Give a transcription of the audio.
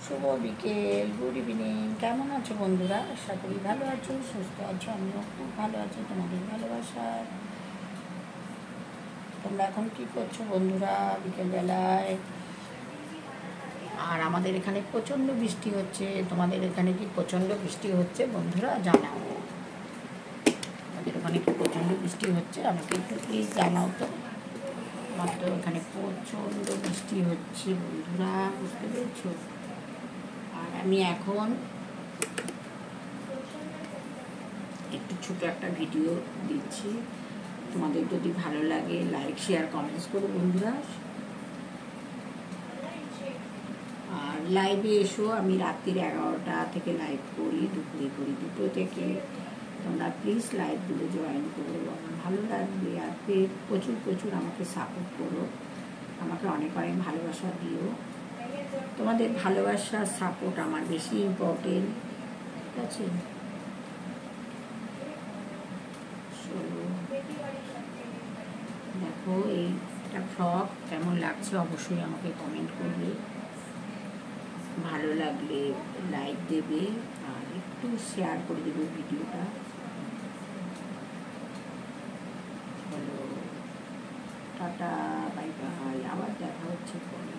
শুভ বিকেল, good evening. কেমন আছো বন্ধুরা? আশা করি ভালো আছো, সুস্থ আছো। আমিও খুব ভালো আছি তোমাদের ভালোবাসায়। তোমরা এখন কী করছো বন্ধুরা বিকেলবেলায়? আর আমাদের এখানে প্রচণ্ড বৃষ্টি হচ্ছে। তোমাদের এখানে কি প্রচণ্ড বৃষ্টি হচ্ছে বন্ধুরা? জানাও। আমাদের ওখানে কি প্রচণ্ড বৃষ্টি হচ্ছে? আমাকে একটু প্লিজ জানাও তো। আমার তো এখানে প্রচণ্ড বৃষ্টি হচ্ছে বন্ধুরা, বুঝতে পেরেছো? আর আমি এখন একটু ছোটো একটা ভিডিও দিচ্ছি। তোমাদের যদি ভালো লাগে লাইক শেয়ার কমেন্টস করো বন্ধুরা। আর লাইভে এসো। আমি রাত্রির 11টা থেকে লাইভ করি, দুপুরে করি 2টো থেকে। তোমরা প্লিজ লাইভগুলো জয়েন করো, আমার ভালো লাগবে। আর প্রচুর প্রচুর আমাকে সাপোর্ট করো, আমাকে অনেক অনেক ভালোবাসা দিও। তোমাদের ভালোবাসার সাপোর্ট আমার বেশি ইম্পর্টেন্ট, ঠিক আছে? দেখো এইটা ফ্রক কেমন লাগছে অবশ্যই আমাকে কমেন্ট করবে। ভালো লাগলে লাইক দেবে আর একটু শেয়ার করে দেবে ভিডিওটা। চলো টাটা, বাই বাই, আবার দেখা হচ্ছে পরে।